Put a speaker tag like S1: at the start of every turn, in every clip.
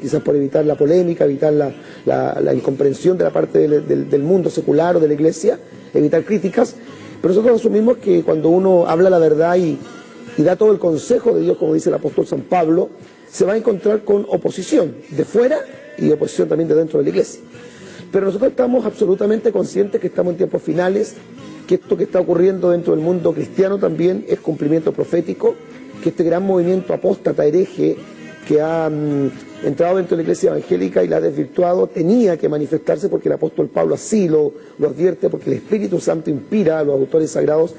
S1: quizás por evitar la polémica, evitar la incomprensión de la parte del mundo secular o de la iglesia, evitar críticas, pero nosotros asumimos que cuando uno habla la verdad y da todo el consejo de Dios, como dice el apóstol San Pablo, se va a encontrar con oposición de fuera y oposición también de dentro de la iglesia. Pero nosotros estamos absolutamente conscientes que estamos en tiempos finales, que esto que está ocurriendo dentro del mundo cristiano también es cumplimiento profético, que este gran movimiento apóstata, hereje, que ha entrado dentro de la iglesia evangélica y la ha desvirtuado, tenía que manifestarse porque el apóstol Pablo así lo advierte, porque el Espíritu Santo inspira a los autores sagrados,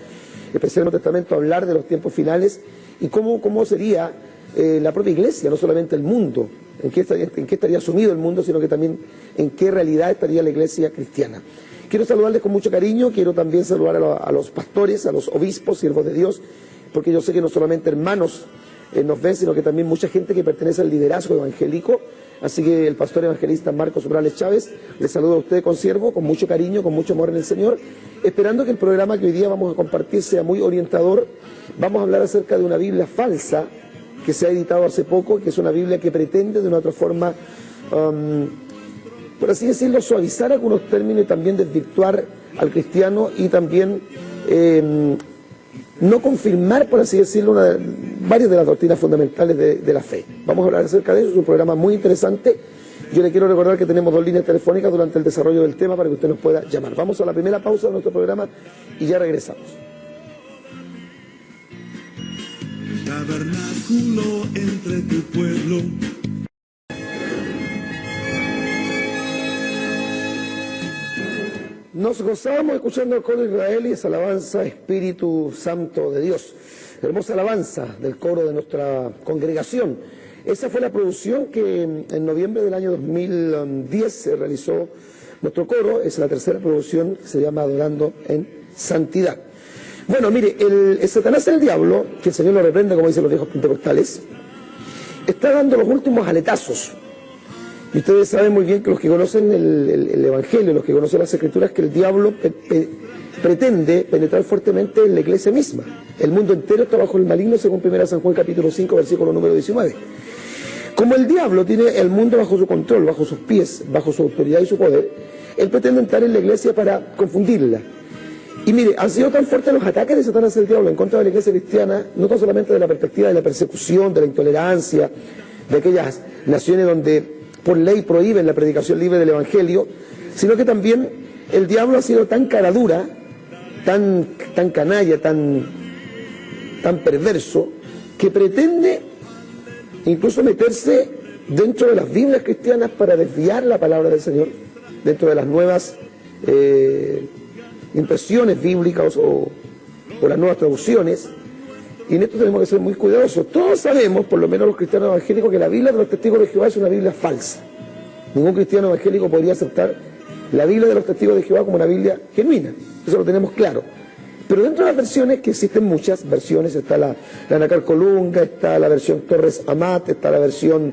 S1: especialmente en el Nuevo Testamento, a hablar de los tiempos finales y cómo sería la propia iglesia, no solamente el mundo, en qué estaría sumido el mundo, sino que también en qué realidad estaría la iglesia cristiana. Quiero saludarles con mucho cariño, quiero también saludar a los pastores, a los obispos, siervos de Dios, porque yo sé que no solamente hermanos nos ven, sino que también mucha gente que pertenece al liderazgo evangélico. Así que el pastor evangelista Marcos Morales Chávez les saludo a usted, consiervo, con mucho cariño, con mucho amor en el Señor, esperando que el programa que hoy día vamos a compartir sea muy orientador. Vamos a hablar acerca de una Biblia falsa que se ha editado hace poco, que es una Biblia que pretende de una otra forma, por así decirlo, suavizar algunos términos y también desvirtuar al cristiano y también no confirmar, por así decirlo, varias de las doctrinas fundamentales de la fe. Vamos a hablar acerca de eso, es un programa muy interesante. Yo le quiero recordar que tenemos 2 líneas telefónicas durante el desarrollo del tema para que usted nos pueda llamar. Vamos a la primera pausa de nuestro programa y ya regresamos.
S2: Tabernáculo entre tu pueblo.
S1: Nos gozamos escuchando el coro de Israel y esa alabanza Espíritu Santo de Dios. Hermosa alabanza del coro de nuestra congregación. Esa fue la producción que en noviembre del año 2010 se realizó nuestro coro. Es la tercera producción que se llama Adorando en Santidad. Bueno, mire, el Satanás, el diablo, que el Señor lo reprenda, como dicen los viejos pentecostales, está dando los últimos aletazos. Y ustedes saben muy bien que los que conocen el Evangelio, los que conocen las Escrituras, que el diablo pretende penetrar fuertemente en la iglesia misma. El mundo entero está bajo el maligno, según 1 San Juan capítulo 5, versículo número 19. Como el diablo tiene el mundo bajo su control, bajo sus pies, bajo su autoridad y su poder, él pretende entrar en la iglesia para confundirla. Y mire, han sido tan fuertes los ataques de Satanás el diablo en contra de la iglesia cristiana, no tan solamente de la perspectiva de la persecución, de la intolerancia, de aquellas naciones donde por ley prohíben la predicación libre del Evangelio, sino que también el diablo ha sido tan cara dura, tan canalla, tan perverso, que pretende incluso meterse dentro de las Biblias cristianas para desviar la palabra del Señor, dentro de las nuevas impresiones bíblicas o las nuevas traducciones. Y en esto tenemos que ser muy cuidadosos. Todos sabemos, por lo menos los cristianos evangélicos, que la Biblia de los Testigos de Jehová es una Biblia falsa. Ningún cristiano evangélico podría aceptar la Biblia de los Testigos de Jehová como una Biblia genuina. Eso lo tenemos claro. Pero dentro de las versiones, que existen muchas versiones, está la Nácar Colunga, está la versión Torres Amat, está la versión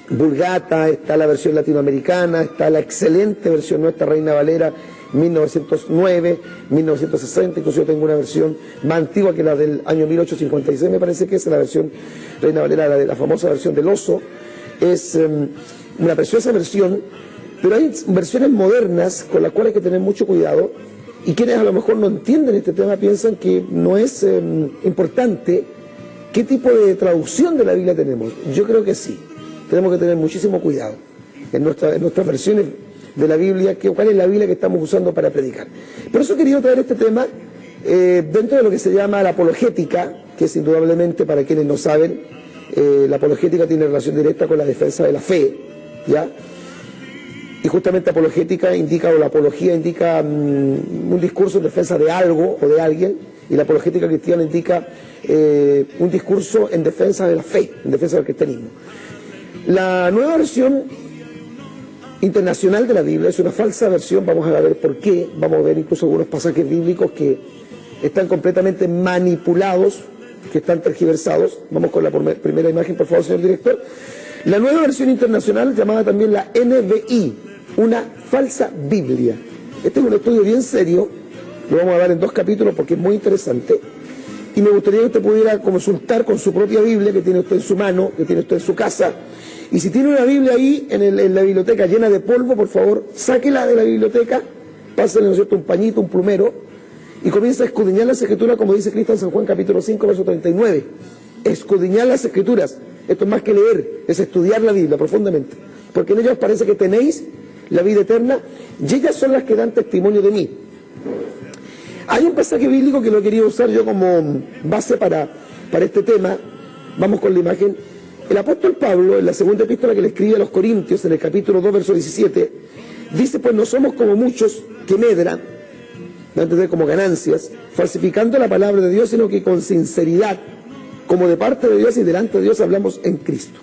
S1: Vulgata, está la versión latinoamericana, está la excelente versión nuestra, Reina Valera, 1909, 1960, incluso yo tengo una versión más antigua que la del año 1856, me parece que es la versión Reina Valera, la famosa versión del oso. Es una preciosa versión, pero hay versiones modernas con las cuales hay que tener mucho cuidado, y quienes a lo mejor no entienden este tema piensan que no es importante qué tipo de traducción de la Biblia tenemos. Yo creo que sí, tenemos que tener muchísimo cuidado en nuestras versiones de la Biblia, cuál es la Biblia que estamos usando para predicar. Por eso he querido traer este tema dentro de lo que se llama la apologética, que es indudablemente, para quienes no saben, la apologética tiene relación directa con la defensa de la fe, ¿ya? Y justamente apologética indica, o la apología indica un discurso en defensa de algo o de alguien, y la apologética cristiana indica un discurso en defensa de la fe, en defensa del cristianismo. La nueva versión internacional de la Biblia es una falsa versión, vamos a ver por qué, vamos a ver incluso algunos pasajes bíblicos que están completamente manipulados, que están tergiversados. Vamos con la primera imagen, por favor, señor director. La nueva versión internacional, llamada también la NBI, una falsa Biblia. Este es un estudio bien serio, lo vamos a dar en 2 capítulos porque es muy interesante, y me gustaría que usted pudiera consultar con su propia Biblia, que tiene usted en su mano, que tiene usted en su casa, y si tiene una Biblia ahí en la biblioteca llena de polvo, por favor, sáquela de la biblioteca, pásale, ¿no es cierto?, un pañito, un plumero, y comienza a escudriñar las Escrituras, como dice Cristo en San Juan capítulo 5, verso 39. Escudriñar las Escrituras, esto es más que leer, es estudiar la Biblia profundamente, porque en ellas parece que tenéis la vida eterna, y ellas son las que dan testimonio de mí. Hay un pasaje bíblico que lo quería usar yo como base para este tema. Vamos con la imagen. El apóstol Pablo, en la segunda epístola que le escribe a los Corintios, en el capítulo 2, verso 17, dice: pues no somos como muchos que medran, no entender como ganancias, falsificando la palabra de Dios, sino que con sinceridad, como de parte de Dios y delante de Dios, hablamos en Cristo.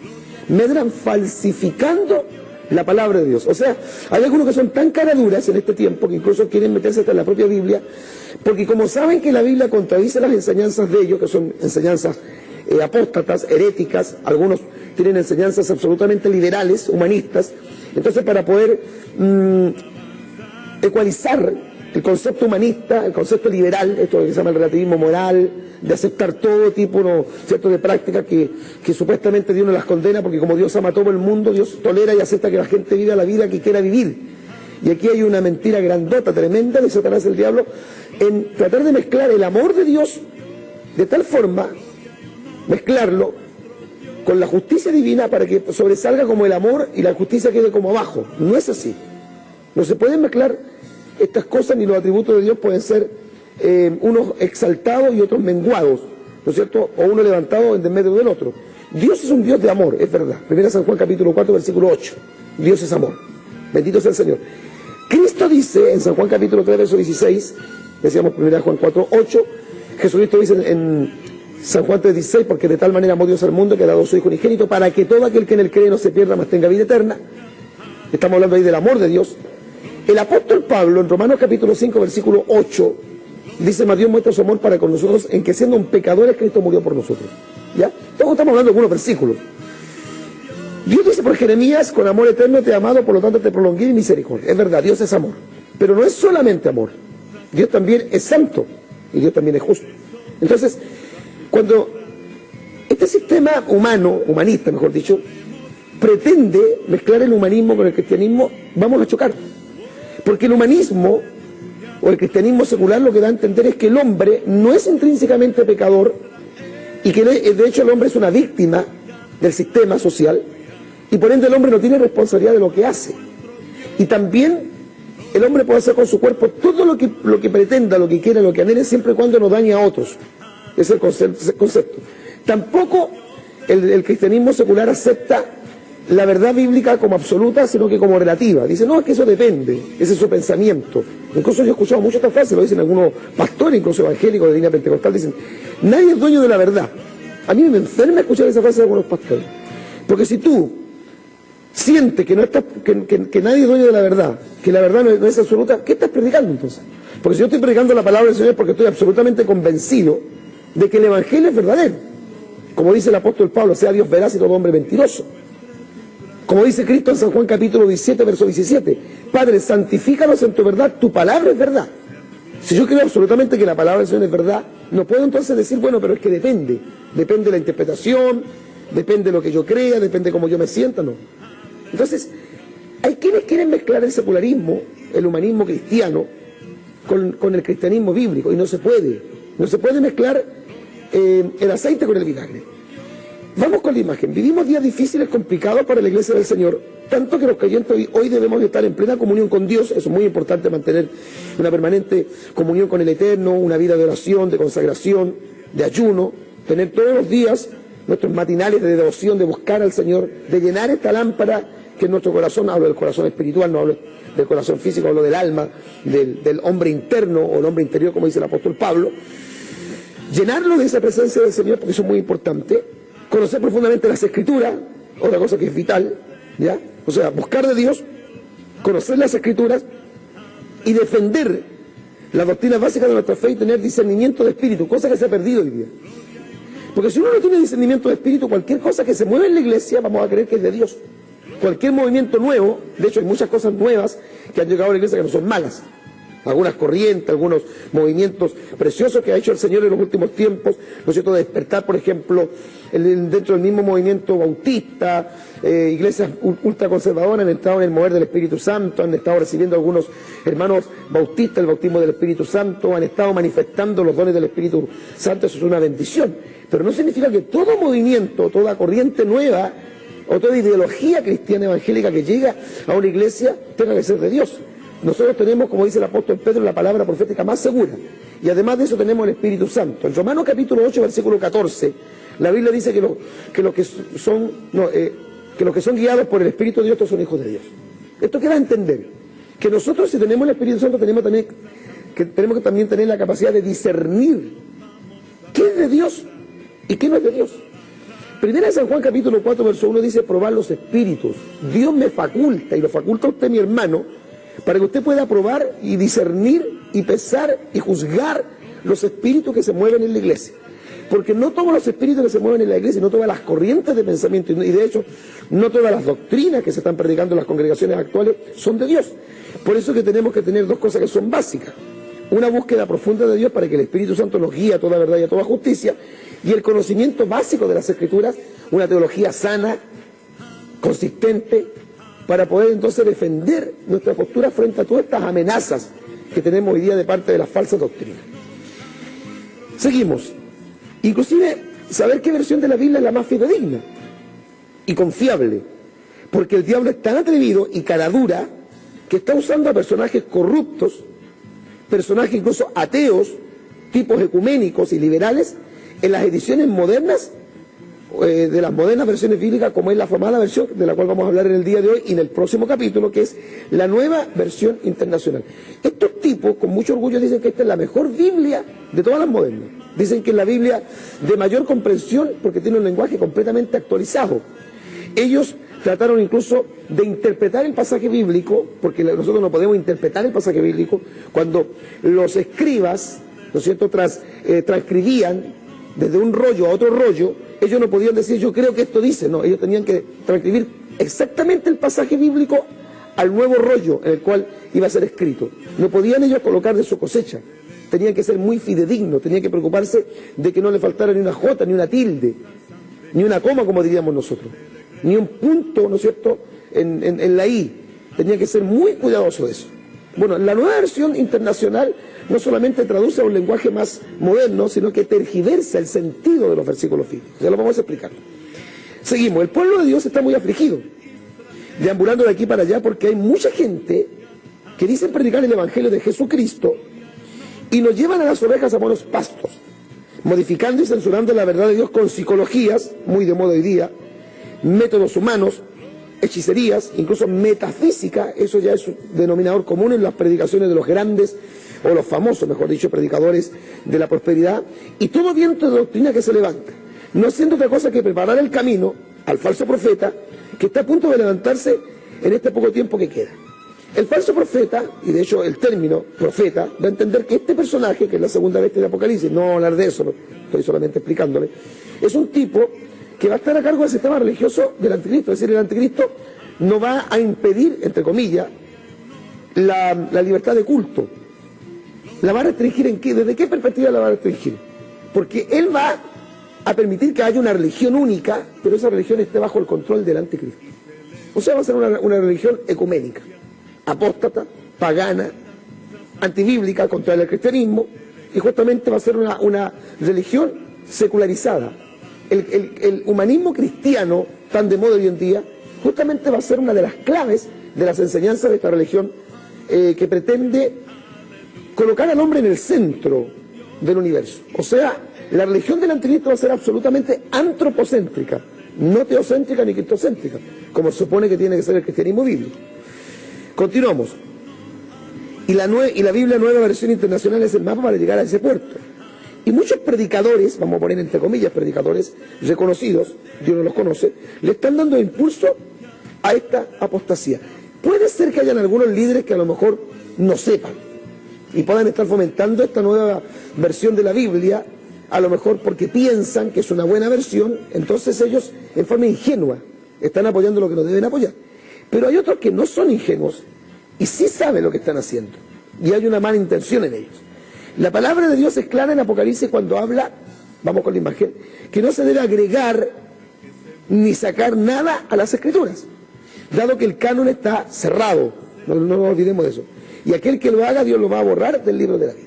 S1: Medran falsificando la palabra de Dios. O sea, hay algunos que son tan caraduras en este tiempo que incluso quieren meterse hasta en la propia Biblia, porque como saben que la Biblia contradice las enseñanzas de ellos, que son enseñanzas apóstatas, heréticas, algunos tienen enseñanzas absolutamente liberales, humanistas, entonces para poder ecualizar el concepto humanista, el concepto liberal, esto que se llama el relativismo moral, de aceptar todo tipo, ¿no?, cierto, de prácticas que supuestamente Dios no las condena, porque como Dios ama a todo el mundo, Dios tolera y acepta que la gente viva la vida que quiera vivir. Y aquí hay una mentira grandota, tremenda de Satanás, el diablo, en tratar de mezclar el amor de Dios de tal forma, mezclarlo con la justicia divina para que sobresalga como el amor y la justicia quede como abajo. No es así. No se pueden mezclar estas cosas, ni los atributos de Dios pueden ser unos exaltados y otros menguados, ¿no es cierto? O uno levantado en medio del otro. Dios es un Dios de amor, es verdad. Primera San Juan capítulo 4, versículo 8. Dios es amor. Bendito sea el Señor. Cristo dice en San Juan capítulo 3, verso 16, decíamos Primera Juan 4, 8, Jesucristo dice en San Juan 3, 16, porque de tal manera amó Dios al mundo que ha dado a su Hijo unigénito para que todo aquel que en él cree no se pierda, mas tenga vida eterna. Estamos hablando ahí del amor de Dios. El apóstol Pablo en Romanos capítulo 5, versículo 8, dice: mas Dios muestra su amor para con nosotros en que siendo un pecadores Cristo murió por nosotros. ¿Ya? Estamos hablando de algunos versículos. Dios dice por Jeremías: con amor eterno te he amado, por lo tanto te prolongué mi misericordia. Es verdad, Dios es amor. Pero no es solamente amor. Dios también es santo y Dios también es justo. Entonces, cuando este sistema humano, humanista mejor dicho, pretende mezclar el humanismo con el cristianismo, vamos a chocar. Porque el humanismo o el cristianismo secular lo que da a entender es que el hombre no es intrínsecamente pecador y que de hecho el hombre es una víctima del sistema social y por ende el hombre no tiene responsabilidad de lo que hace. Y también el hombre puede hacer con su cuerpo todo lo que pretenda, lo que quiera, lo que anhele, siempre y cuando no dañe a otros. Ese es el concepto. Tampoco el cristianismo secular acepta la verdad bíblica como absoluta, sino que como relativa. Dice: no, es que eso depende, ese es su pensamiento. Incluso yo he escuchado mucho esta frase, lo dicen algunos pastores, incluso evangélicos de línea pentecostal, dicen: nadie es dueño de la verdad. A mí me enferma escuchar esa frase de algunos pastores. Porque si tú sientes que nadie es dueño de la verdad, que la verdad no es absoluta, ¿qué estás predicando entonces? Porque si yo estoy predicando la palabra del Señor es porque estoy absolutamente convencido de que el evangelio es verdadero. Como dice el apóstol Pablo: sea Dios veraz y todo hombre mentiroso. Como dice Cristo en San Juan capítulo 17, verso 17, Padre, santifícalos en tu verdad, tu palabra es verdad. Si yo creo absolutamente que la palabra del Señor es verdad, no puedo entonces decir: bueno, pero es que depende de la interpretación, depende de lo que yo crea, depende de cómo yo me sienta, no. Entonces, hay quienes quieren mezclar el secularismo, el humanismo cristiano, con el cristianismo bíblico, y no se puede. No se puede mezclar el aceite con el vinagre. Vamos con la imagen. Vivimos días difíciles, complicados para la Iglesia del Señor, tanto que los creyentes hoy debemos estar en plena comunión con Dios. Eso es muy importante, mantener una permanente comunión con el Eterno, una vida de oración, de consagración, de ayuno, tener todos los días nuestros matinales de devoción, de buscar al Señor, de llenar esta lámpara que es nuestro corazón. Hablo del corazón espiritual, no hablo del corazón físico, hablo del alma, del hombre interno o el hombre interior, como dice el apóstol Pablo. Llenarlo de esa presencia del Señor, porque eso es muy importante. Conocer profundamente las Escrituras, otra cosa que es vital, ¿ya? O sea, buscar de Dios, conocer las Escrituras y defender las doctrinas básicas de nuestra fe y tener discernimiento de espíritu, cosa que se ha perdido hoy día. Porque si uno no tiene discernimiento de espíritu, cualquier cosa que se mueve en la iglesia vamos a creer que es de Dios. Cualquier movimiento nuevo, de hecho hay muchas cosas nuevas que han llegado a la iglesia que no son malas, algunas corrientes, algunos movimientos preciosos que ha hecho el Señor en los últimos tiempos, ¿no es cierto?, de despertar, por ejemplo, dentro del mismo movimiento bautista, iglesias ultraconservadoras han estado en el mover del Espíritu Santo, han estado recibiendo algunos hermanos bautistas el bautismo del Espíritu Santo, han estado manifestando los dones del Espíritu Santo, eso es una bendición, pero no significa que todo movimiento, toda corriente nueva o toda ideología cristiana evangélica que llega a una iglesia tenga que ser de Dios. Nosotros tenemos, como dice el apóstol Pedro, la palabra profética más segura. Y además de eso tenemos el Espíritu Santo. En Romanos capítulo 8, versículo 14, la Biblia dice que los que son guiados por el Espíritu de Dios, estos son hijos de Dios. Esto queda a entender. Que nosotros, si tenemos el Espíritu Santo, tenemos que también tener la capacidad de discernir qué es de Dios y qué no es de Dios. Primera de San Juan capítulo 4, verso 1 dice, probar los espíritus. Dios me faculta, y lo faculta a usted, mi hermano, para que usted pueda probar y discernir y pesar y juzgar los espíritus que se mueven en la iglesia. Porque no todos los espíritus que se mueven en la iglesia, no todas las corrientes de pensamiento, y de hecho, no todas las doctrinas que se están predicando en las congregaciones actuales son de Dios. Por eso que tenemos que tener dos cosas que son básicas. Una búsqueda profunda de Dios para que el Espíritu Santo nos guíe a toda verdad y a toda justicia, y el conocimiento básico de las Escrituras, una teología sana, consistente, para poder entonces defender nuestra postura frente a todas estas amenazas que tenemos hoy día de parte de las falsas doctrinas. Seguimos. Inclusive, saber qué versión de la Biblia es la más fidedigna y confiable, porque el diablo es tan atrevido y cara dura que está usando a personajes corruptos, personajes incluso ateos, tipos ecuménicos y liberales, en las ediciones modernas, de las modernas versiones bíblicas, como es la afamada versión de la cual vamos a hablar en el día de hoy y en el próximo capítulo, que es la nueva versión internacional. Estos tipos, con mucho orgullo, dicen que esta es la mejor Biblia de todas las modernas. Dicen que es la Biblia de mayor comprensión porque tiene un lenguaje completamente actualizado. Ellos trataron incluso de interpretar el pasaje bíblico, porque nosotros no podemos interpretar el pasaje bíblico, cuando los escribas, ¿no es cierto?, transcribían desde un rollo a otro rollo, ellos no podían decir, yo creo que esto dice, no, ellos tenían que transcribir exactamente el pasaje bíblico al nuevo rollo en el cual iba a ser escrito. No podían ellos colocar de su cosecha, tenían que ser muy fidedignos, tenían que preocuparse de que no le faltara ni una jota, ni una tilde, ni una coma, como diríamos nosotros, ni un punto, ¿no es cierto?, en la I. Tenían que ser muy cuidadosos de eso. Bueno, la nueva versión internacional no solamente traduce a un lenguaje más moderno, sino que tergiversa el sentido de los versículos bíblicos. Ya lo vamos a explicar. Seguimos. El pueblo de Dios está muy afligido, deambulando de aquí para allá, porque hay mucha gente que dicen predicar el Evangelio de Jesucristo y nos llevan a las ovejas a buenos pastos, modificando y censurando la verdad de Dios con psicologías, muy de moda hoy día, métodos humanos, hechicerías, incluso metafísica. Eso ya es un denominador común en las predicaciones de los grandes, o los famosos, mejor dicho, predicadores de la prosperidad, y todo viento de doctrina que se levanta, no haciendo otra cosa que preparar el camino al falso profeta, que está a punto de levantarse en este poco tiempo que queda. El falso profeta, y de hecho el término profeta, da a entender que este personaje, que es la segunda bestia de Apocalipsis, no hablar de eso, estoy solamente explicándole, es un tipo que va a estar a cargo del sistema religioso del anticristo. Es decir, el anticristo no va a impedir, entre comillas, la libertad de culto. ¿La va a restringir en qué? ¿Desde qué perspectiva la va a restringir? Porque él va a permitir que haya una religión única, pero esa religión esté bajo el control del anticristo. O sea, va a ser una religión ecuménica, apóstata, pagana, antibíblica, contraria al cristianismo, y justamente va a ser una religión secularizada. El humanismo cristiano, tan de moda hoy en día, justamente va a ser una de las claves de las enseñanzas de esta religión que pretende colocar al hombre en el centro del universo. O sea, la religión del anticristo va a ser absolutamente antropocéntrica, no teocéntrica ni cristocéntrica, como se supone que tiene que ser el cristianismo bíblico. Continuamos. Y la Biblia Nueva Versión Internacional es el mapa para llegar a ese puerto. Y muchos predicadores, vamos a poner entre comillas predicadores reconocidos, Dios no los conoce, le están dando impulso a esta apostasía. Puede ser que hayan algunos líderes que a lo mejor no sepan y puedan estar fomentando esta nueva versión de la Biblia, a lo mejor porque piensan que es una buena versión, entonces ellos en forma ingenua están apoyando lo que no deben apoyar. Pero hay otros que no son ingenuos y sí saben lo que están haciendo. y hay una mala intención en ellos. La palabra de Dios es clara en Apocalipsis cuando habla, vamos con la imagen, que no se debe agregar ni sacar nada a las Escrituras, dado que el canon está cerrado, no nos olvidemos de eso. Y aquel que lo haga, Dios lo va a borrar del libro de la vida.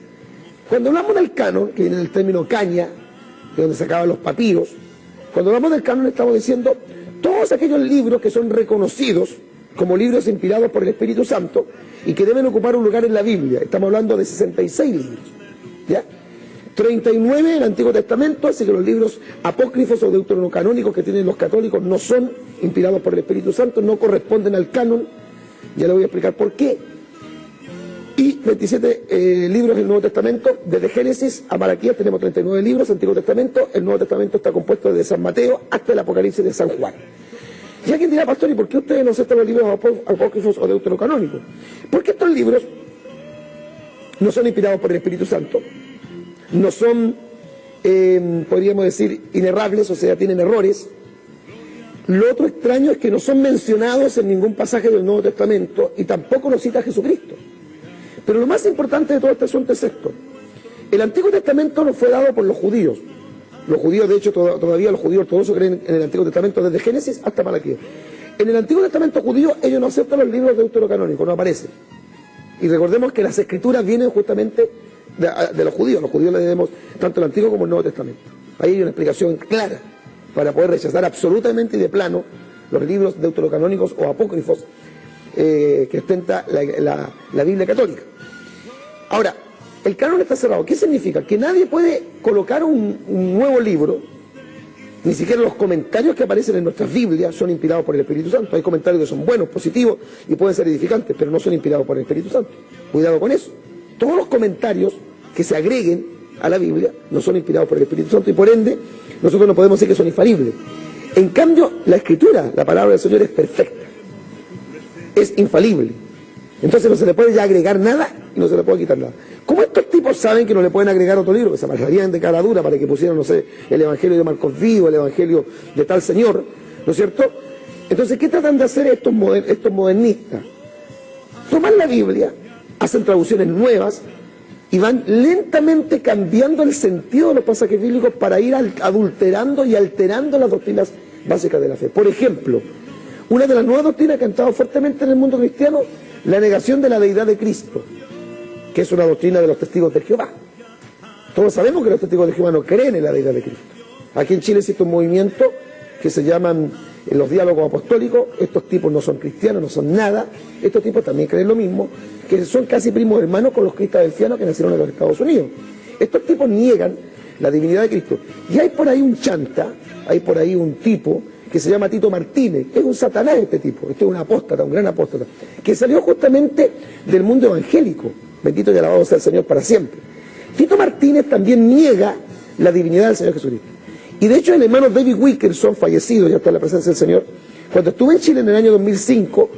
S1: Cuando hablamos del canon, que viene del término caña, de donde sacaban los papiros, cuando hablamos del canon estamos diciendo todos aquellos libros que son reconocidos como libros inspirados por el Espíritu Santo y que deben ocupar un lugar en la Biblia. Estamos hablando de 66 libros, ¿ya? 39 en el Antiguo Testamento, así que los libros apócrifos o deuterocanónicos que tienen los católicos no son inspirados por el Espíritu Santo, no corresponden al canon, ya le voy a explicar por qué. Y 27 libros del Nuevo Testamento, desde Génesis a Malaquías tenemos 39 libros, Antiguo Testamento, el Nuevo Testamento está compuesto desde San Mateo hasta el Apocalipsis de San Juan. Y alguien dirá, pastor, ¿y por qué ustedes no aceptan los libros apócrifos o deuterocanónicos? Porque estos libros no son inspirados por el Espíritu Santo, no son, podríamos decir, inerrables, o sea, tienen errores. Lo otro extraño es que no son mencionados en ningún pasaje del Nuevo Testamento y tampoco nos cita a Jesucristo. Pero lo más importante de todo este asunto es esto. El Antiguo Testamento no fue dado por los judíos. Los judíos, de hecho, todavía los judíos ortodoxos creen en el Antiguo Testamento desde Génesis hasta Malaquías. En el Antiguo Testamento judío ellos no aceptan los libros deuterocanónicos, no aparecen. Y recordemos que las Escrituras vienen justamente de los judíos. Los judíos le debemos tanto el Antiguo como el Nuevo Testamento. Ahí hay una explicación clara para poder rechazar absolutamente y de plano los libros deuterocanónicos o apócrifos que ostenta la Biblia católica. Ahora, el canon está cerrado. ¿Qué significa? Que nadie puede colocar un nuevo libro, ni siquiera los comentarios que aparecen en nuestras Biblias son inspirados por el Espíritu Santo. Hay comentarios que son buenos, positivos y pueden ser edificantes, pero no son inspirados por el Espíritu Santo. Cuidado con eso. Todos los comentarios que se agreguen a la Biblia no son inspirados por el Espíritu Santo y por ende nosotros no podemos decir que son infalibles. En cambio, la Escritura, la palabra del Señor es perfecta, es infalible. Entonces no se le puede ya agregar nada y no se le puede quitar nada. ¿Cómo estos tipos saben que no le pueden agregar otro libro? Que se amarrarían de cara dura para que pusieran, no sé, el Evangelio de Marcos Vivo, el Evangelio de tal señor, ¿no es cierto? Entonces, ¿qué tratan de hacer estos modernistas? Toman la Biblia, hacen traducciones nuevas y van lentamente cambiando el sentido de los pasajes bíblicos para ir adulterando y alterando las doctrinas básicas de la fe. Por ejemplo, una de las nuevas doctrinas que han estado fuertemente en el mundo cristiano, la negación de la deidad de Cristo, que es una doctrina de los testigos de Jehová. Todos sabemos que los testigos de Jehová no creen en la deidad de Cristo. Aquí en Chile existe un movimiento que se llaman los diálogos apostólicos. Estos tipos no son cristianos, no son nada. Estos tipos también creen lo mismo, que son casi primos hermanos con los cristadelfianos que nacieron en los Estados Unidos. Estos tipos niegan la divinidad de Cristo. Y hay por ahí un chanta, hay por ahí un tipo que se llama Tito Martínez, es un satanás este tipo, este es un apóstata, un gran apóstata, que salió justamente del mundo evangélico, bendito y alabado sea el Señor para siempre. Tito Martínez también niega la divinidad del Señor Jesucristo. Y de hecho el hermano David Wilkerson, fallecido, ya está en la presencia del Señor, cuando estuvo en Chile en el año 2005,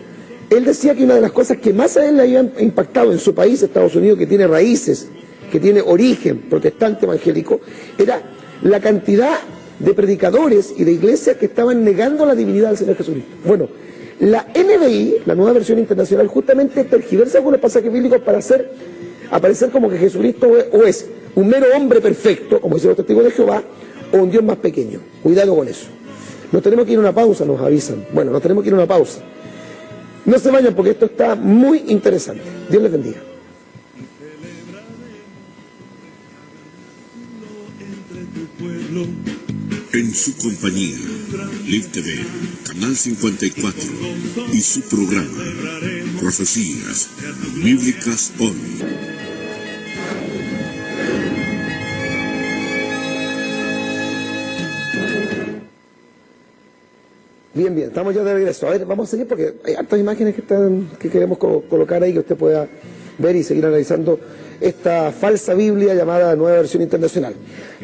S1: él decía que una de las cosas que más a él le habían impactado en su país, Estados Unidos, que tiene raíces, que tiene origen protestante evangélico, era la cantidad de predicadores y de iglesias que estaban negando la divinidad del Señor Jesucristo. Bueno, la NBI, la nueva versión internacional, justamente tergiversa algunos pasajes bíblicos para hacer aparecer como que Jesucristo o es un mero hombre perfecto, como dicen los testigos de Jehová, o un Dios más pequeño. Cuidado con eso. Nos tenemos que ir a una pausa, nos avisan. Bueno, nos tenemos que ir a una pausa. No se vayan porque esto está muy interesante. Dios les bendiga.
S2: En su compañía, Live TV, Canal 54 y su programa, Profecías Bíblicas Hoy.
S1: Bien, estamos ya de regreso. A ver, vamos a seguir porque hay hartas imágenes que queremos colocar ahí que usted pueda ver y seguir analizando esta falsa Biblia llamada Nueva Versión Internacional.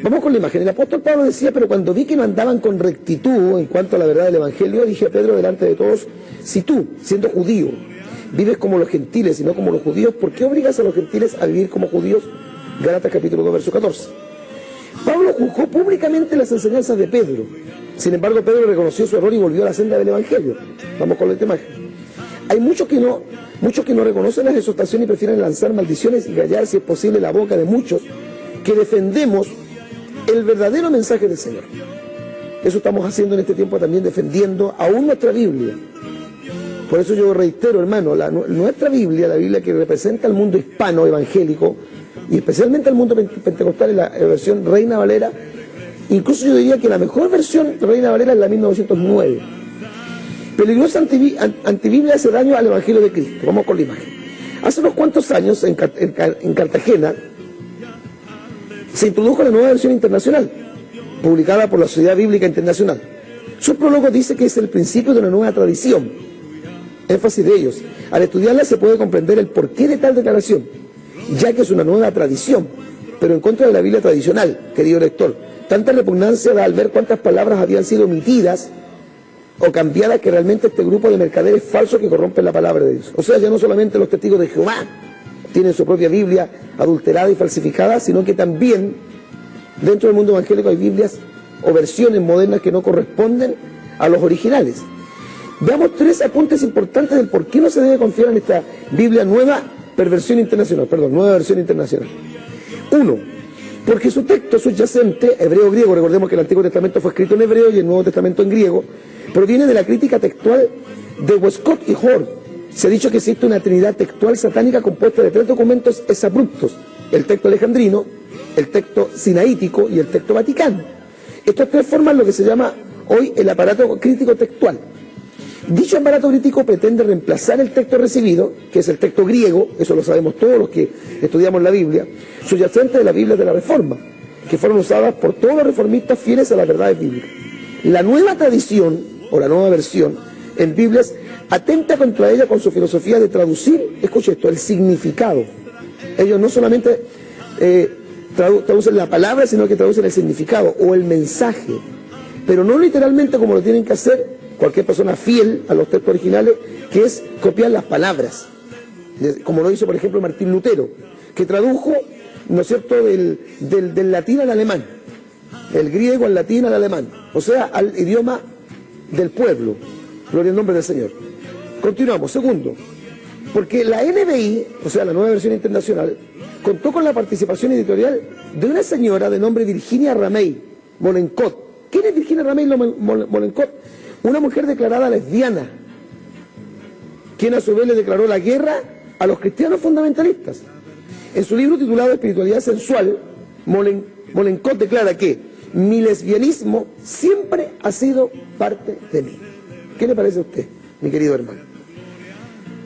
S1: Vamos con la imagen. El apóstol Pablo decía, pero cuando vi que no andaban con rectitud en cuanto a la verdad del Evangelio, dije a Pedro delante de todos, si tú, siendo judío, vives como los gentiles y no como los judíos, ¿por qué obligas a los gentiles a vivir como judíos? Gálatas capítulo 2, verso 14. Pablo juzgó públicamente las enseñanzas de Pedro. Sin embargo, Pedro reconoció su error y volvió a la senda del Evangelio. Vamos con la imagen. Hay muchos que no reconocen las exhortaciones y prefieren lanzar maldiciones y callar, si es posible, la boca de muchos que defendemos el verdadero mensaje del Señor. Eso estamos haciendo en este tiempo también, defendiendo aún nuestra Biblia. Por eso yo reitero, hermano, nuestra Biblia, la Biblia que representa al mundo hispano evangélico, y especialmente al mundo pentecostal, en la versión Reina Valera. Incluso yo diría que la mejor versión Reina Valera es la 1909. Peligrosa antibiblia hace daño al Evangelio de Cristo. Vamos con la imagen. Hace unos cuantos años en Cartagena se introdujo la nueva versión internacional, publicada por la Sociedad Bíblica Internacional. Su prólogo dice que es el principio de una nueva tradición. Énfasis de ellos: al estudiarla se puede comprender el porqué de tal declaración, ya que es una nueva tradición, pero en contra de la Biblia tradicional, querido lector. Tanta repugnancia da al ver cuántas palabras habían sido omitidas o cambiadas, que realmente este grupo de mercaderes falsos que corrompen la palabra de Dios. O sea, ya no solamente los testigos de Jehová tienen su propia Biblia adulterada y falsificada, sino que también dentro del mundo evangélico hay Biblias o versiones modernas que no corresponden a los originales. Veamos 3 apuntes importantes del por qué no se debe confiar en esta Biblia nueva versión internacional. 1. Porque su texto subyacente, hebreo-griego, recordemos que el Antiguo Testamento fue escrito en hebreo y el Nuevo Testamento en griego, proviene de la crítica textual de Westcott y Hort. Se ha dicho que existe una trinidad textual satánica compuesta de 3 documentos exabruptos: el texto alejandrino, el texto sinaítico y el texto vaticano. Estos 3 forman lo que se llama hoy el aparato crítico textual. Dicho aparato crítico pretende reemplazar el texto recibido, que es el texto griego, eso lo sabemos todos los que estudiamos la Biblia, subyacente de las Biblias de la Reforma, que fueron usadas por todos los reformistas fieles a las verdades bíblicas. La nueva tradición, o la nueva versión, en Biblias, atenta contra ella con su filosofía de traducir, escuche esto, el significado. Ellos no solamente traducen la palabra, sino que traducen el significado o el mensaje, pero no literalmente como lo tienen que hacer cualquier persona fiel a los textos originales, que es copiar las palabras, como lo hizo por ejemplo Martín Lutero, que tradujo, ¿no es cierto?, del latín al alemán, el griego al latín al alemán, o sea, al idioma del pueblo. Gloria al nombre del Señor. Continuamos. 2, porque la NBI, o sea, la nueva versión internacional, contó con la participación editorial de una señora de nombre Virginia Ramey Molencott. ¿Quién es Virginia Ramey Molencott? Una mujer declarada lesbiana, quien a su vez le declaró la guerra a los cristianos fundamentalistas. En su libro titulado Espiritualidad Sensual, Molencott declara que mi lesbianismo siempre ha sido parte de mí. ¿Qué le parece a usted, mi querido hermano?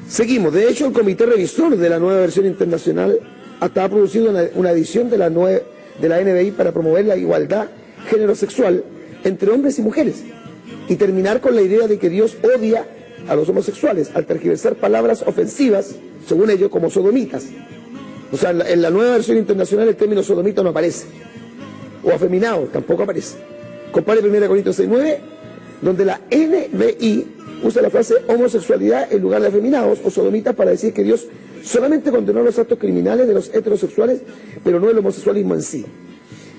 S1: Seguimos. De hecho, el comité revisor de la nueva versión internacional hasta ha producido una edición de la NBI para promover la igualdad género-sexual entre hombres y mujeres y terminar con la idea de que Dios odia a los homosexuales al tergiversar palabras ofensivas, según ellos, como sodomitas. O sea, en la nueva versión internacional el término sodomita no aparece, o afeminado tampoco aparece. Compare 1 Corintios 6:9, donde la NBI usa la frase homosexualidad en lugar de afeminados o sodomitas para decir que Dios solamente condenó los actos criminales de los heterosexuales, pero no el homosexualismo en sí.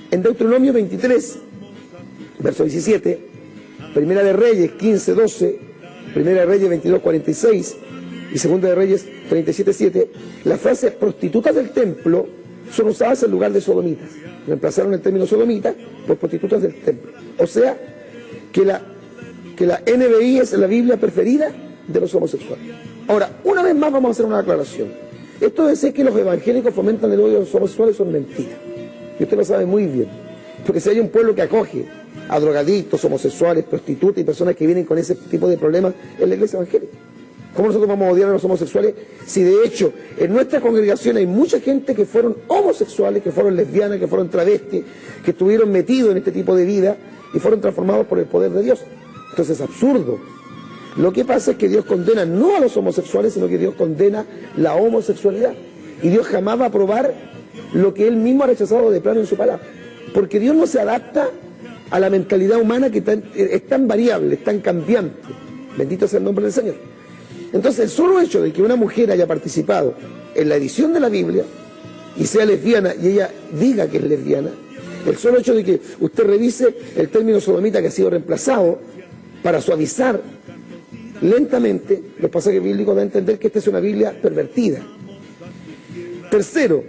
S1: En Deuteronomio 23, verso 17, Primera de Reyes 15:12, Primera de Reyes 22:46 y Segunda de Reyes 37:7, las frases prostitutas del templo son usadas en lugar de sodomitas. Reemplazaron el término sodomita por prostitutas del templo. O sea, que la NBI es la Biblia preferida de los homosexuales. Ahora, una vez más vamos a hacer una aclaración. Esto de decir que los evangélicos fomentan el odio a los homosexuales son mentiras. Y usted lo sabe muy bien. Porque si hay un pueblo que acoge a drogadictos, homosexuales, prostitutas y personas que vienen con ese tipo de problemas, es la iglesia evangélica. ¿Cómo nosotros vamos a odiar a los homosexuales si de hecho en nuestra congregación hay mucha gente que fueron homosexuales, que fueron lesbianas, que fueron travestis, que estuvieron metidos en este tipo de vida y fueron transformados por el poder de Dios? Entonces es absurdo. Lo que pasa es que Dios condena no a los homosexuales, sino que Dios condena la homosexualidad. Y Dios jamás va a aprobar lo que Él mismo ha rechazado de plano en su palabra. Porque Dios no se adapta a la mentalidad humana que es tan variable, es tan cambiante. Bendito sea el nombre del Señor. Entonces, el solo hecho de que una mujer haya participado en la edición de la Biblia y sea lesbiana y ella diga que es lesbiana, el solo hecho de que usted revise el término sodomita que ha sido reemplazado para suavizar lentamente los pasajes bíblicos da a entender que esta es una Biblia pervertida. Tercero,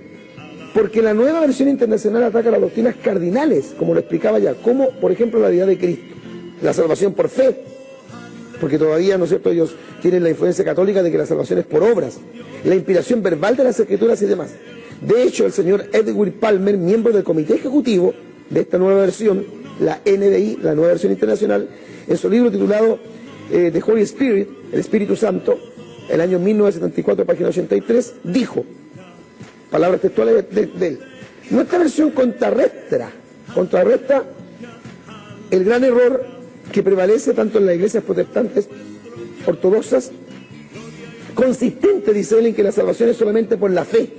S1: porque la nueva versión internacional ataca las doctrinas cardinales, como lo explicaba ya, como por ejemplo la deidad de Cristo, la salvación por fe, porque todavía, ¿no es cierto?, ellos tienen la influencia católica de que la salvación es por obras, la inspiración verbal de las Escrituras y demás. De hecho, el señor Edwin Palmer, miembro del comité ejecutivo de esta nueva versión, la NBI, la nueva versión internacional, en su libro titulado The Holy Spirit, el Espíritu Santo, el año 1974, página 83, dijo, palabras textuales de él, nuestra versión contrarresta el gran error que prevalece tanto en las iglesias protestantes ortodoxas, consistente, dice él, en que la salvación es solamente por la fe.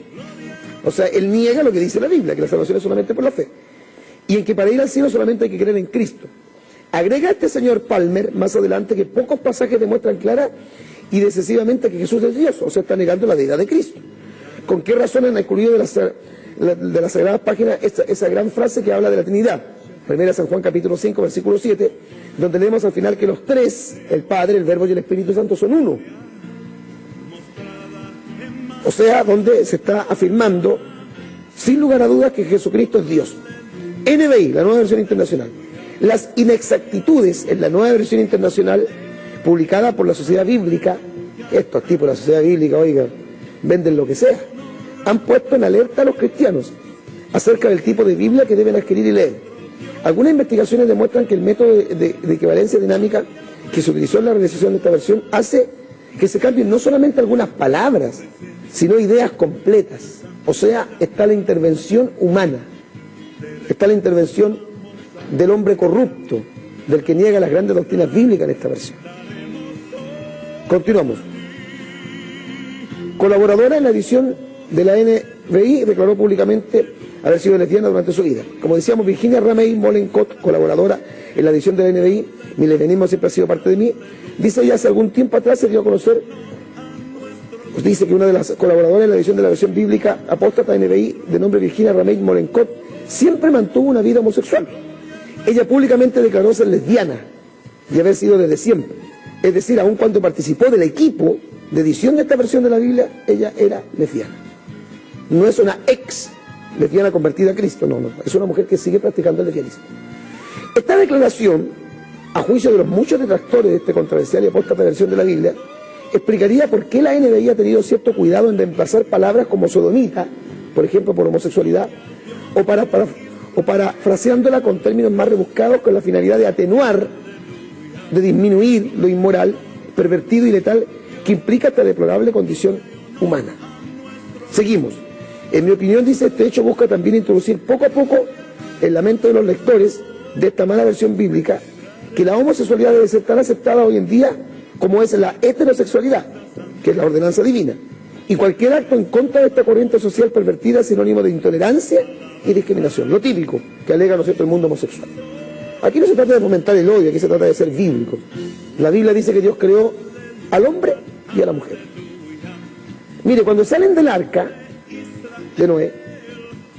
S1: O sea, él niega lo que dice la Biblia, que la salvación es solamente por la fe. Y en que para ir al cielo solamente hay que creer en Cristo. Agrega este señor Palmer más adelante que pocos pasajes demuestran clara y decisivamente que Jesús es Dios, o sea, está negando la deidad de Cristo. ¿Con qué razón han excluido de las sagradas páginas esa gran frase que habla de la Trinidad? Primera San Juan capítulo 5, versículo 7, donde leemos al final que los tres, el Padre, el Verbo y el Espíritu Santo, son uno. O sea, donde se está afirmando, sin lugar a dudas, que Jesucristo es Dios. NBI, la nueva versión internacional. Las inexactitudes en la nueva versión internacional, publicada por la Sociedad Bíblica, estos tipos de la Sociedad Bíblica, oiga, venden lo que sea, han puesto en alerta a los cristianos acerca del tipo de Biblia que deben adquirir y leer. Algunas investigaciones demuestran que el método de equivalencia dinámica que se utilizó en la realización de esta versión hace que se cambien no solamente algunas palabras, sino ideas completas. O sea, está la intervención humana, está la intervención del hombre corrupto, del que niega las grandes doctrinas bíblicas en esta versión. Continuamos. Colaboradora en la edición de la NBI, declaró públicamente haber sido lesbiana durante su vida. Como decíamos, Virginia Ramey Mollenkott, colaboradora en la edición de la NBI, mi lesbianismo siempre ha sido parte de mí, dice ya hace algún tiempo atrás se dio a conocer, pues dice que una de las colaboradoras en la edición de la versión bíblica apóstata NBI, de nombre Virginia Ramey Mollenkott, siempre mantuvo una vida homosexual. Ella públicamente declaró ser lesbiana y haber sido desde siempre. Es decir, aun cuando participó del equipo de edición de esta versión de la Biblia, ella era lesbiana. No es una ex lesbiana convertida a Cristo, no, es una mujer que sigue practicando el lesbianismo. Esta declaración, a juicio de los muchos detractores de esta controversial y apóstata versión de la Biblia, explicaría por qué la NBI ha tenido cierto cuidado en reemplazar palabras como sodomita, por ejemplo, por homosexualidad, o parafraseándola con términos más rebuscados con la finalidad de atenuar, de disminuir lo inmoral, pervertido y letal que implica esta deplorable condición humana. Seguimos. En mi opinión, dice, este hecho busca también introducir poco a poco en la mente de los lectores de esta mala versión bíblica que la homosexualidad debe ser tan aceptada hoy en día como es la heterosexualidad, que es la ordenanza divina. Y cualquier acto en contra de esta corriente social pervertida es sinónimo de intolerancia y discriminación. Lo típico que alega, ¿no es cierto?, el mundo homosexual. Aquí no se trata de fomentar el odio, aquí se trata de ser bíblico. La Biblia dice que Dios creó al hombre y a la mujer. Mire, cuando salen del arca de Noé,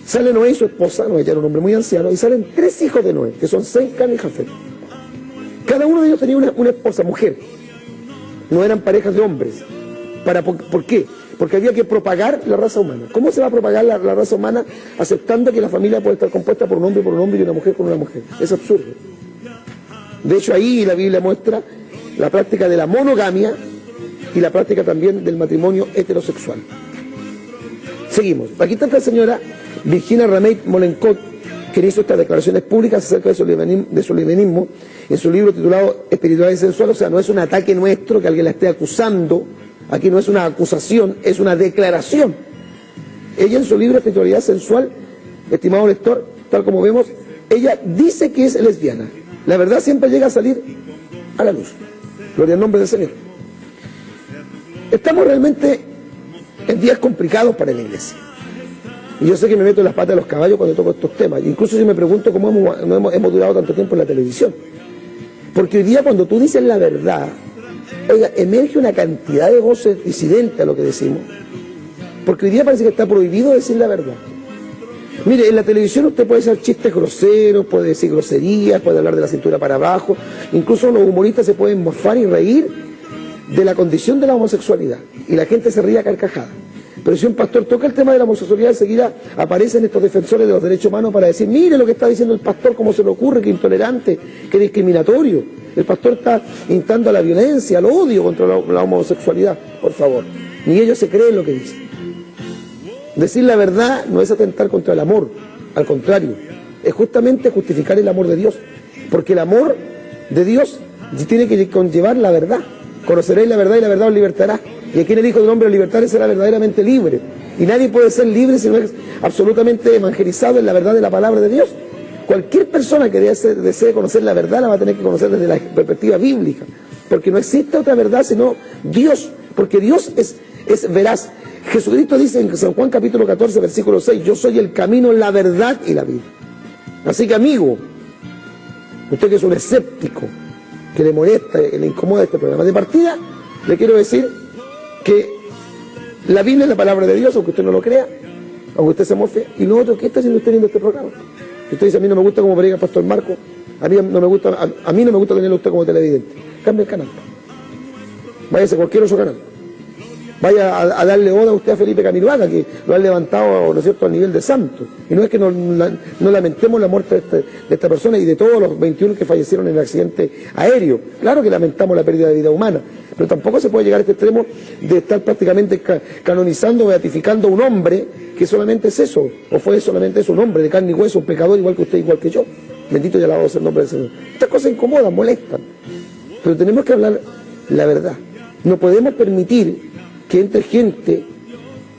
S1: sale Noé y su esposa, Noé ya era un hombre muy anciano, y salen 3 hijos de Noé, que son Sem, Cam y Jafet. Cada uno de ellos tenía una esposa, mujer. No eran parejas de hombres. ¿Por qué? Porque había que propagar la raza humana. ¿Cómo se va a propagar la raza humana aceptando que la familia puede estar compuesta por un hombre y una mujer con una mujer? Es absurdo. De hecho, ahí la Biblia muestra la práctica de la monogamia y la práctica también del matrimonio heterosexual. Seguimos. Aquí está esta señora Virginia Ramey Mollenkott, que hizo estas declaraciones públicas acerca de su lesbianismo en su libro titulado Espiritualidad y Sensual. O sea, no es un ataque nuestro que alguien la esté acusando. Aquí no es una acusación, es una declaración. Ella en su libro Espiritualidad Sensual, estimado lector, tal como vemos, ella dice que es lesbiana. La verdad siempre llega a salir a la luz. Gloria al nombre del Señor. Estamos realmente en días complicados para la iglesia. Y yo sé que me meto en las patas de los caballos cuando toco estos temas. Incluso si me pregunto cómo hemos durado tanto tiempo en la televisión. Porque hoy día cuando tú dices la verdad, oiga, emerge una cantidad de voces disidentes a lo que decimos. Porque hoy día parece que está prohibido decir la verdad. Mire, en la televisión usted puede hacer chistes groseros, puede decir groserías, puede hablar de la cintura para abajo. Incluso los humoristas se pueden mofar y reír de la condición de la homosexualidad y la gente se ría a carcajada. Pero si un pastor toca el tema de la homosexualidad, enseguida aparecen estos defensores de los derechos humanos para decir, mire lo que está diciendo el pastor, cómo se le ocurre, que intolerante, que discriminatorio. El pastor está instando a la violencia, al odio contra la homosexualidad. Por favor, ni ellos se creen lo que dicen. Decir la verdad no es atentar contra el amor, al contrario, es justamente justificar el amor de Dios, porque el amor de Dios tiene que conllevar la verdad. Conoceréis la verdad y la verdad os libertará. Y aquí en el Hijo del Hombre os libertaré será verdaderamente libre. Y nadie puede ser libre si no es absolutamente evangelizado en la verdad de la palabra de Dios. Cualquier persona que desee conocer la verdad la va a tener que conocer desde la perspectiva bíblica. Porque no existe otra verdad sino Dios. Porque Dios es veraz. Jesucristo dice en San Juan capítulo 14, versículo 6, yo soy el camino, la verdad y la vida. Así que amigo, usted que es un escéptico, que le molesta, le incomoda este programa, de partida le quiero decir que la Biblia es la palabra de Dios, aunque usted no lo crea, aunque usted se mofe. Y lo otro, ¿qué está haciendo usted viendo este programa? Si usted dice, a mí no me gusta cómo predica el pastor Marco, a mí no me gusta tenerlo usted como televidente, cambie el canal. Váyase a cualquier otro canal. Vaya a darle oda a usted a Felipe Camiloaga, que lo han levantado, ¿no es cierto?, a nivel de santo. Y no es que no lamentemos la muerte de esta persona y de todos los 21 que fallecieron en el accidente aéreo. Claro que lamentamos la pérdida de vida humana, pero tampoco se puede llegar a este extremo de estar prácticamente canonizando, beatificando a un hombre que solamente es eso, o fue solamente eso, un hombre de carne y hueso, un pecador igual que usted, igual que yo. Bendito y alabado sea el nombre del Señor. Estas cosas incomodan, molestan, pero tenemos que hablar la verdad. No podemos permitir que entre gente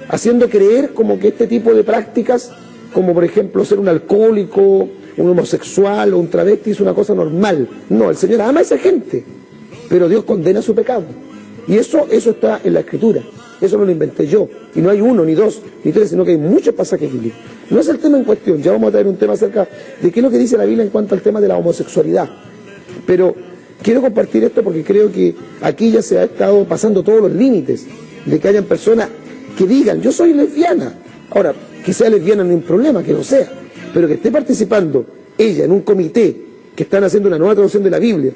S1: haciendo creer como que este tipo de prácticas, como por ejemplo ser un alcohólico, un homosexual o un travesti, es una cosa normal. No, el Señor ama a esa gente, pero Dios condena su pecado. Y eso está en la Escritura, eso no lo inventé yo. Y no hay uno, ni dos, ni tres, sino que hay muchos pasajes bíblicos. No es el tema en cuestión, ya vamos a traer un tema acerca de qué es lo que dice la Biblia en cuanto al tema de la homosexualidad. Pero quiero compartir esto porque creo que aquí ya se ha estado pasando todos los límites de que hayan personas que digan, yo soy lesbiana. Ahora, que sea lesbiana no hay un problema, que no sea, pero que esté participando ella en un comité que están haciendo una nueva traducción de la Biblia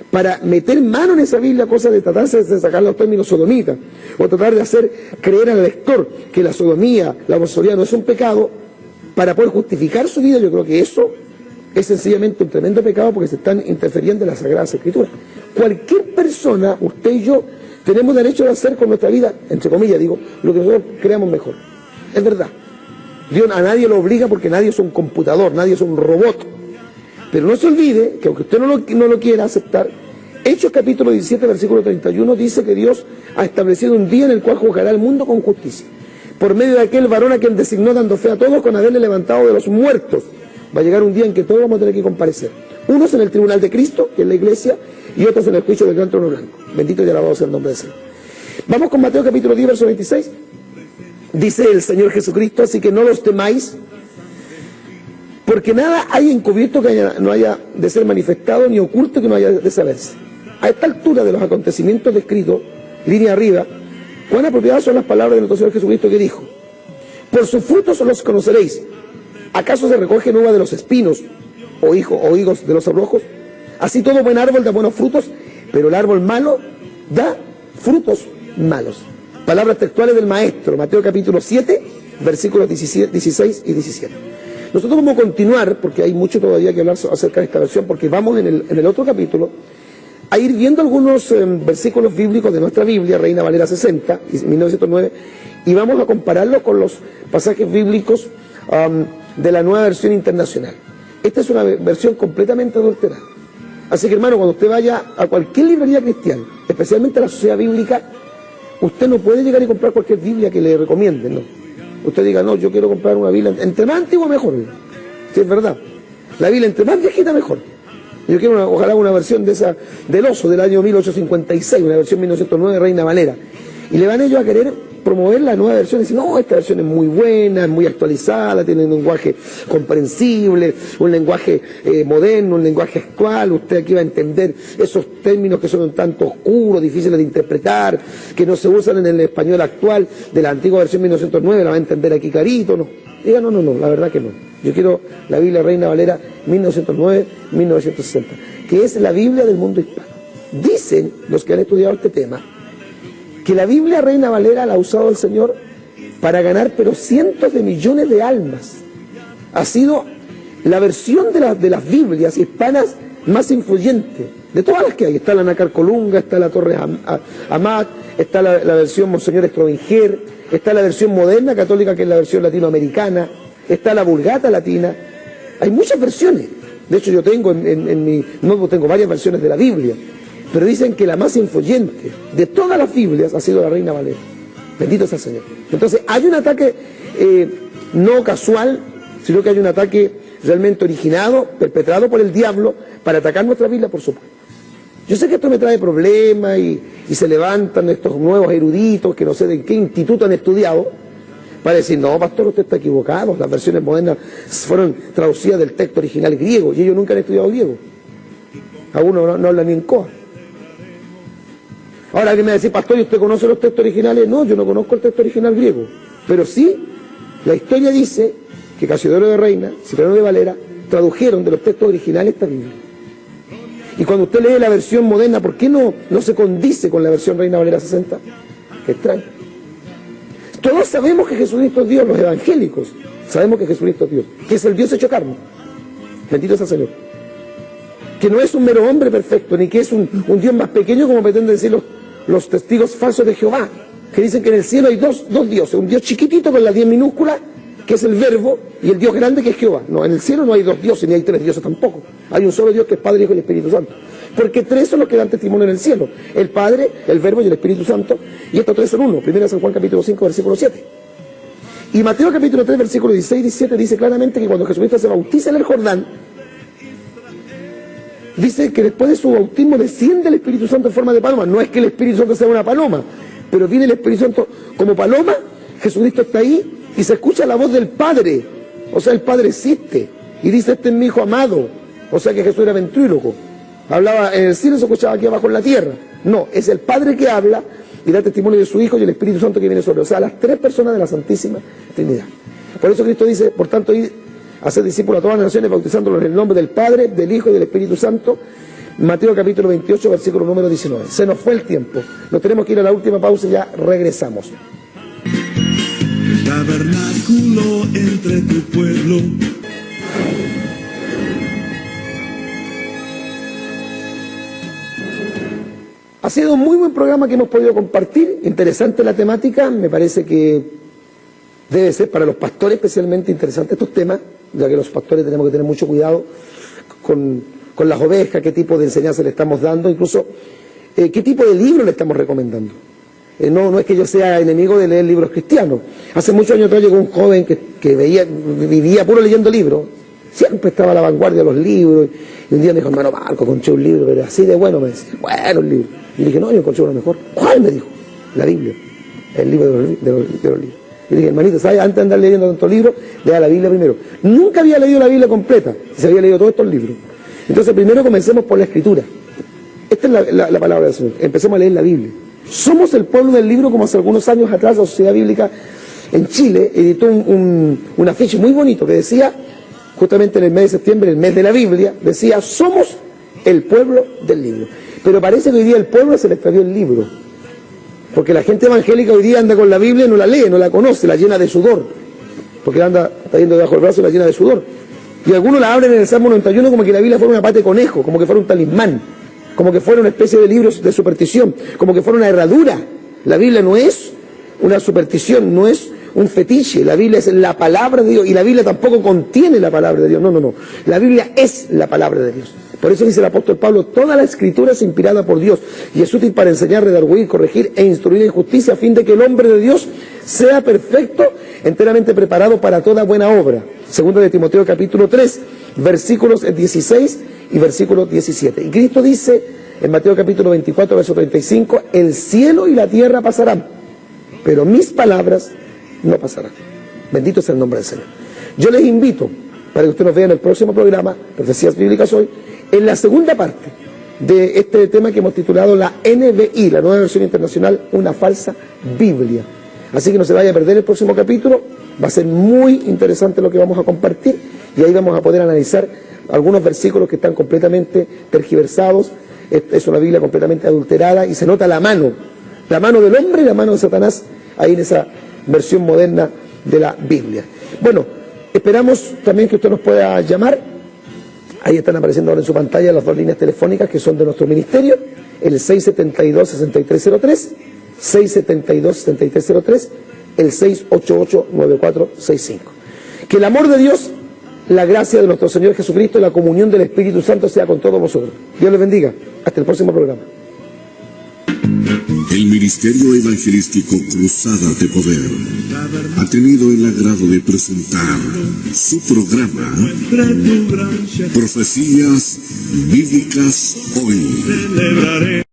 S1: para meter mano en esa Biblia, cosa de tratarse de sacar los términos sodomitas, o tratar de hacer creer al lector que la sodomía, la homosexualidad no es un pecado, para poder justificar su vida. Yo creo que eso es sencillamente un tremendo pecado, porque se están interfiriendo en las Sagradas Escrituras. Cualquier persona, usted y yo, tenemos derecho de hacer con nuestra vida, entre comillas digo, lo que nosotros creamos mejor. Es verdad. Dios a nadie lo obliga, porque nadie es un computador, nadie es un robot. Pero no se olvide que aunque usted no lo quiera aceptar, Hechos capítulo 17, versículo 31 dice que Dios ha establecido un día en el cual juzgará al mundo con justicia. Por medio de aquel varón a quien designó dando fe a todos con haberle levantado de los muertos. Va a llegar un día en que todos vamos a tener que comparecer. Unos en el tribunal de Cristo, que es la iglesia, y otros en el juicio del gran trono blanco. Bendito y alabado sea el nombre del Señor. Vamos con Mateo capítulo 10, verso 26. Dice el Señor Jesucristo, así que no los temáis, porque nada hay encubierto que no haya de ser manifestado, ni oculto que no haya de saberse. A esta altura de los acontecimientos descritos, línea arriba, cuán apropiadas son las palabras de nuestro Señor Jesucristo, que dijo, por sus frutos los conoceréis. ¿Acaso se recogen uvas de los espinos o higos de los abrojos? Así todo buen árbol da buenos frutos, pero el árbol malo da frutos malos. Palabras textuales del Maestro, Mateo capítulo 7, versículos 16 y 17. Nosotros vamos a continuar, porque hay mucho todavía que hablar acerca de esta versión, porque vamos en el otro capítulo a ir viendo algunos versículos bíblicos de nuestra Biblia, Reina Valera 60, 1909, y vamos a compararlo con los pasajes bíblicos de la Nueva Versión Internacional. Esta es una versión completamente adulterada. Así que, hermano, cuando usted vaya a cualquier librería cristiana, especialmente a la Sociedad Bíblica, usted no puede llegar y comprar cualquier Biblia que le recomienden, no. Usted diga, no, yo quiero comprar una Biblia, entre más antigua mejor. Si es verdad. La Biblia entre más viejita mejor. Yo quiero ojalá una versión de esa del Oso del año 1856, una versión 1909 Reina Valera. Y le van ellos a querer promover la nueva versión y decir, no, esta versión es muy buena, es muy actualizada, tiene un lenguaje comprensible, un lenguaje moderno, un lenguaje actual, usted aquí va a entender esos términos que son un tanto oscuros, difíciles de interpretar, que no se usan en el español actual de la antigua versión 1909, la va a entender aquí clarito, no. Diga, no, la verdad que no. Yo quiero la Biblia Reina Valera 1909-1960, que es la Biblia del mundo hispano. Dicen los que han estudiado este tema que la Biblia Reina Valera la ha usado el Señor para ganar pero cientos de millones de almas. Ha sido la versión de las Biblias hispanas más influyente de todas las que hay. Está la Nácar Colunga, está la Torres Amat, está la versión Monseñor Strobinger, está la versión moderna católica, que es la versión latinoamericana, está la Vulgata latina. Hay muchas versiones. De hecho, yo tengo en mi notebook tengo varias versiones de la Biblia, pero dicen que la más influyente de todas las Biblias ha sido la Reina Valera. Bendito sea el Señor. Entonces, hay un ataque no casual, sino que hay un ataque realmente originado, perpetrado por el diablo, para atacar nuestra Biblia, por supuesto. Yo sé que esto me trae problemas y se levantan estos nuevos eruditos que no sé de qué instituto han estudiado para decir, no, pastor, usted está equivocado, las versiones modernas fueron traducidas del texto original griego y ellos nunca han estudiado griego. Algunos no hablan ni en coa. Ahora alguien me va a decir, pastor, ¿y usted conoce los textos originales? No, yo no conozco el texto original griego, pero sí, la historia dice que Casiodoro de Reina, Cipriano de Valera, tradujeron de los textos originales esta Biblia. Y cuando usted lee la versión moderna, ¿por qué no se condice con la versión Reina Valera 60? Qué extraño. Todos sabemos que Jesucristo es Dios, los evangélicos sabemos que Jesucristo es Dios, que es el Dios hecho carne. Bendito sea el Señor. Que no es un mero hombre perfecto, ni que es un Dios más pequeño como pretenden decir los testigos falsos de Jehová, que dicen que en el cielo hay dos dioses, un Dios chiquitito con la 10 minúscula, que es el Verbo, y el Dios grande, que es Jehová. No, en el cielo no hay dos dioses, ni hay tres dioses tampoco. Hay un solo Dios, que es Padre, Hijo y Espíritu Santo. Porque tres son los que dan testimonio en el cielo: el Padre, el Verbo y el Espíritu Santo, y estos tres son uno. Primera San Juan capítulo 5, versículo 7. Y Mateo capítulo 3, versículo 16 y 17 dice claramente que cuando Jesucristo se bautiza en el Jordán, dice que después de su bautismo desciende el Espíritu Santo en forma de paloma. No es que el Espíritu Santo sea una paloma, pero viene el Espíritu Santo como paloma. Jesucristo está ahí y se escucha la voz del Padre, o sea, el Padre existe, y dice, este es mi Hijo amado, o sea que Jesús era ventríloco, hablaba en el cielo y se escuchaba aquí abajo en la tierra. No, es el Padre que habla y da testimonio de su Hijo y el Espíritu Santo que viene sobre él, o sea, las tres personas de la Santísima Trinidad. Por eso Cristo dice, por tanto, id a ser discípulos a todas las naciones, bautizándolos en el nombre del Padre, del Hijo y del Espíritu Santo. Mateo capítulo 28, versículo número 19. Se nos fue el tiempo, nos tenemos que ir a la última pausa y ya regresamos.
S3: Tabernáculo entre tu pueblo.
S1: Ha sido un muy buen programa que hemos podido compartir, interesante la temática, me parece que debe ser para los pastores especialmente interesante estos temas, ya que los pastores tenemos que tener mucho cuidado con las ovejas, qué tipo de enseñanza le estamos dando, incluso qué tipo de libro le estamos recomendando. No es que yo sea enemigo de leer libros cristianos. Hace muchos años atrás llegó un joven que vivía puro leyendo libros, siempre estaba a la vanguardia de los libros, y un día me dijo, hermano Marco, encontré un libro, pero así de bueno, me decía, bueno, el libro. Y le dije, no, yo encontré uno mejor. ¿Cuál? Me dijo, la Biblia, el libro de los libros. Y le dije, hermanito, ¿sabes? Antes de andar leyendo tantos libros, lea la Biblia primero. Nunca había leído la Biblia completa, se había leído todos estos libros. Entonces primero comencemos por la Escritura. Esta es la palabra del Señor. Empecemos a leer la Biblia. Somos el pueblo del libro, como hace algunos años atrás la Sociedad Bíblica en Chile editó un afiche muy bonito que decía, justamente en el mes de septiembre, el mes de la Biblia, decía, somos el pueblo del libro. Pero parece que hoy día el pueblo se le extravió el libro, porque la gente evangélica hoy día anda con la Biblia y no la lee, no la conoce, la llena de sudor, porque está yendo debajo del brazo y la llena de sudor. Y algunos la abren en el Salmo 91 como que la Biblia fuera una pata de conejo, como que fuera un talismán, como que fuera una especie de libro de superstición, como que fuera una herradura. La Biblia no es una superstición, no es un fetiche, la Biblia es la palabra de Dios, y la Biblia tampoco contiene la palabra de Dios, no, la Biblia es la palabra de Dios. Por eso dice el apóstol Pablo, toda la escritura es inspirada por Dios y es útil para enseñar, redarguir, corregir e instruir en justicia, a fin de que el hombre de Dios sea perfecto, enteramente preparado para toda buena obra. Segundo de Timoteo capítulo 3, versículos 16 y versículo 17. Y Cristo dice en Mateo capítulo 24, verso 35, el cielo y la tierra pasarán, pero mis palabras no pasarán. Bendito sea el nombre del Señor. Yo les invito para que usted nos vea en el próximo programa, Profecías Bíblicas Hoy, en la segunda parte de este tema que hemos titulado la NBI, la nueva versión internacional, una falsa Biblia. Así que no se vaya a perder el próximo capítulo, va a ser muy interesante lo que vamos a compartir, y ahí vamos a poder analizar algunos versículos que están completamente tergiversados. Es una Biblia completamente adulterada y se nota la mano la mano del hombre y la mano de Satanás, ahí en esa versión moderna de la Biblia. Bueno, esperamos también que usted nos pueda llamar. Ahí están apareciendo ahora en su pantalla las dos líneas telefónicas que son de nuestro ministerio, el 672-6303, 672-6303, el 688-9465. Que el amor de Dios, la gracia de nuestro Señor Jesucristo y la comunión del Espíritu Santo sea con todos vosotros. Dios les bendiga. Hasta el próximo programa.
S2: El Ministerio Evangelístico Cruzadas de Poder ha tenido el agrado de presentar su programa Profecías Bíblicas Hoy.